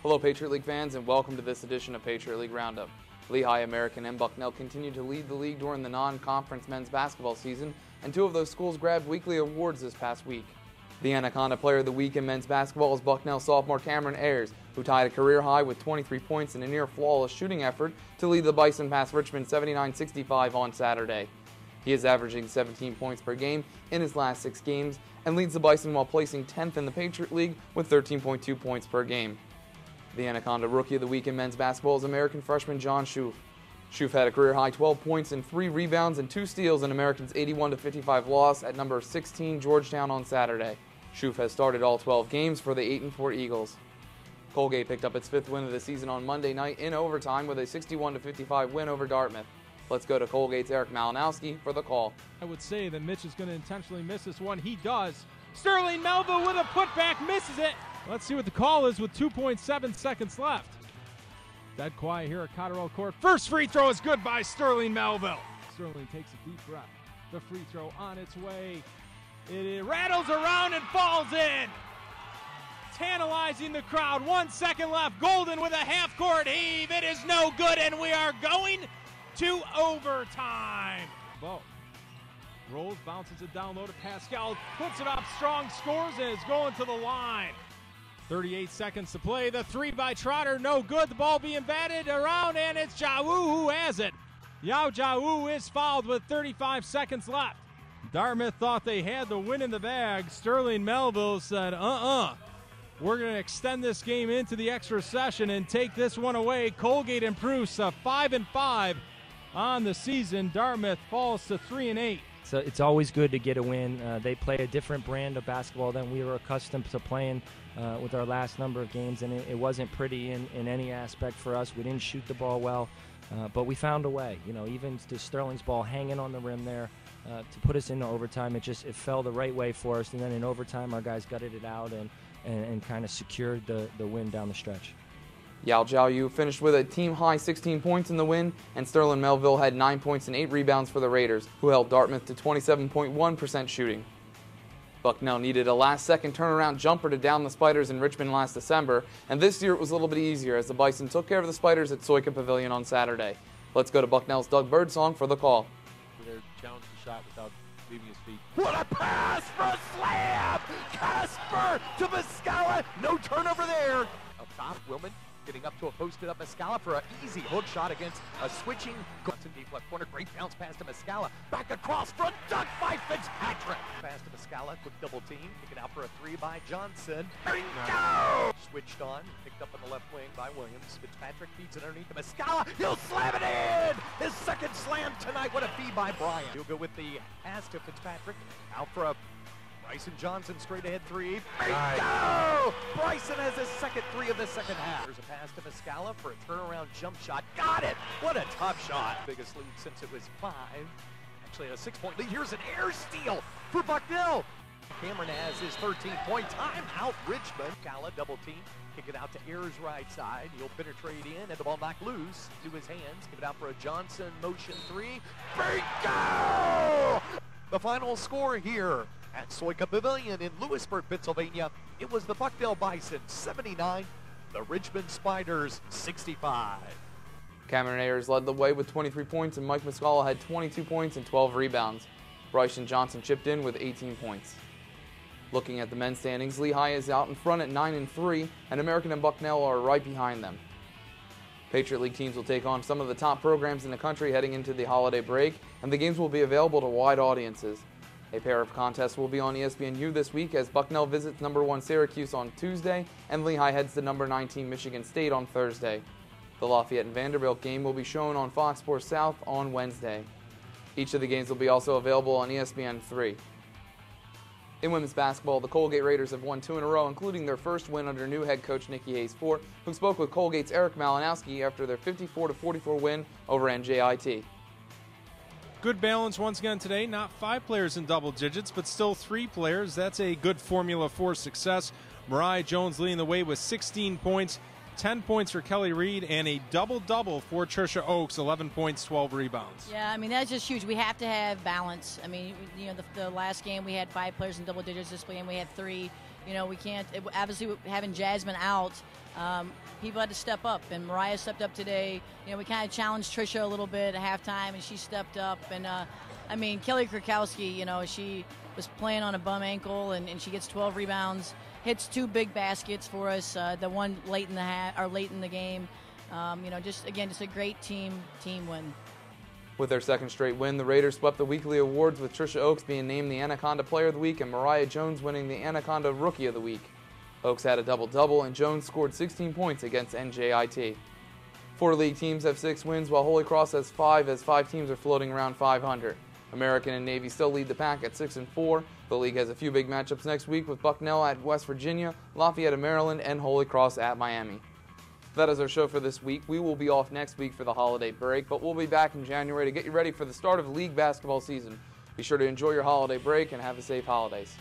Hello Patriot League fans and welcome to this edition of Patriot League Roundup. Lehigh, American, and Bucknell continue to lead the league during the non-conference men's basketball season, and two of those schools grabbed weekly awards this past week. The Anaconda Player of the Week in men's basketball is Bucknell sophomore Cameron Ayers, who tied a career high with 23 points in a near-flawless shooting effort to lead the Bison past Richmond 79-65 on Saturday. He is averaging 17 points per game in his last 6 games and leads the Bison while placing 10th in the Patriot League with 13.2 points per game. The Anaconda Rookie of the Week in men's basketball is American freshman John Schoof. Schoof had a career-high 12 points and 3 rebounds and 2 steals in American's 81-55 loss at number 16 Georgetown on Saturday. Schoof has started all 12 games for the 8-4 Eagles. Colgate picked up its 5th win of the season on Monday night in overtime with a 61-55 win over Dartmouth. Let's go to Colgate's Eric Malinowski for the call. I would say that Mitch is going to intentionally miss this one. He does. Sterling Melville with a putback, misses it. Let's see what the call is with 2.7 seconds left. Dead quiet here at Cotterell Court. First free throw is good by Sterling Melville. Sterling takes a deep breath. The free throw on its way. It rattles around and falls in. Tantalizing the crowd. 1 second left. Golden with a half-court heave. It is no good, and we are going to overtime. Bo rolls, bounces it down low to Pascal, puts it up strong, scores, and is going to the line. 38 seconds to play. The 3 by Trotter, no good. The ball being batted around, and it's Jawu who has it. Yao Jawu is fouled with 35 seconds left. Dartmouth thought they had the win in the bag. Sterling Melville said, we're going to extend this game into the extra session and take this one away. Colgate improves to 5-5 on the season. Dartmouth falls to 3-8. So it's always good to get a win. They play a different brand of basketball than we were accustomed to playing with our last number of games, and it wasn't pretty in any aspect for us. We didn't shoot the ball well, but we found a way. You know, even to Sterling's ball hanging on the rim there to put us into overtime, it fell the right way for us. And then in overtime, our guys gutted it out and kind of secured the win down the stretch. Yao Jiaoyu finished with a team-high 16 points in the win, and Sterling Melville had 9 points and 8 rebounds for the Raiders, who held Dartmouth to 27.1% shooting. Bucknell needed a last-second turnaround jumper to down the Spiders in Richmond last December, and this year it was a little bit easier as the Bison took care of the Spiders at Soika Pavilion on Saturday. Let's go to Bucknell's Doug Birdsong for the call. They're challenged the shot without leaving his feet. What a pass for a slam! Casper to Muscala. No turnover there. Up top, Willman getting up to a posted-up Muscala for an easy hook shot against a switching Johnson deep left corner. Great bounce pass to Muscala. Back across front, dunk by Fitzpatrick. Pass to Muscala, quick double team. Kick it out for a 3 by Johnson. Bingo! Switched on, picked up on the left wing by Williams. Fitzpatrick feeds it underneath to Muscala. He'll slam it in! His second slam tonight. What a feed by Bryant. He'll go with the pass to Fitzpatrick. Out for a Bryson Johnson straight ahead 3. Bingo! Bryson has his second 3 of the second half. There's a pass to Muscala for a turnaround jump shot. Got it! What a tough shot. Biggest lead since it was 5. Actually a 6-point lead. Here's an air steal for Bucknell. Cameron has his 13-point timeout. Richmond. Muscala double team. Kick it out to Ayers right side. He'll penetrate in and the ball knocked loose to his hands. Give it out for a Johnson motion 3. Bingo! The final score here at Soika Pavilion in Lewisburg, Pennsylvania. It was the Bucknell Bison 79, the Richmond Spiders 65. Cameron Ayers led the way with 23 points, and Mike Muscala had 22 points and 12 rebounds. Bryson Johnson chipped in with 18 points. Looking at the men's standings, Lehigh is out in front at 9-3, and American and Bucknell are right behind them. Patriot League teams will take on some of the top programs in the country heading into the holiday break, and the games will be available to wide audiences. A pair of contests will be on ESPNU this week as Bucknell visits number 1 Syracuse on Tuesday and Lehigh heads to number 19 Michigan State on Thursday. The Lafayette and Vanderbilt game will be shown on Fox Sports South on Wednesday. Each of the games will be also available on ESPN3. In women's basketball, the Colgate Raiders have won 2 in a row, including their first win under new head coach Nikki Hayes-4, who spoke with Colgate's Eric Malinowski after their 54-44 win over NJIT. Good balance once again today. Not 5 players in double digits, but still 3 players. That's a good formula for success. Mariah Jones leading the way with 16 points. 10 points for Kelly Reed, and a double-double for Trisha Oakes, 11 points, 12 rebounds. Yeah, I mean, that's just huge. We have to have balance. I mean, you know, the last game we had 5 players in double digits. This game we had 3. You know, we can't, obviously having Jasmine out, people had to step up, and Mariah stepped up today. You know, we kind of challenged Trisha a little bit at halftime, and she stepped up. And, I mean, Kelly Krakowski, you know, she was playing on a bum ankle, and she gets 12 rebounds, hits 2 big baskets for us, the one late in the game. You know, just a great team win. With their second straight win, the Raiders swept the weekly awards, with Trisha Oakes being named the Anaconda Player of the Week and Mariah Jones winning the Anaconda Rookie of the Week. Oakes had a double-double, and Jones scored 16 points against NJIT. 4 league teams have 6 wins, while Holy Cross has 5, as 5 teams are floating around 500. American and Navy still lead the pack at 6-4. The league has a few big matchups next week, with Bucknell at West Virginia, Lafayette at Maryland, and Holy Cross at Miami. That is our show for this week. We will be off next week for the holiday break, but we'll be back in January to get you ready for the start of league basketball season. Be sure to enjoy your holiday break and have a safe holidays.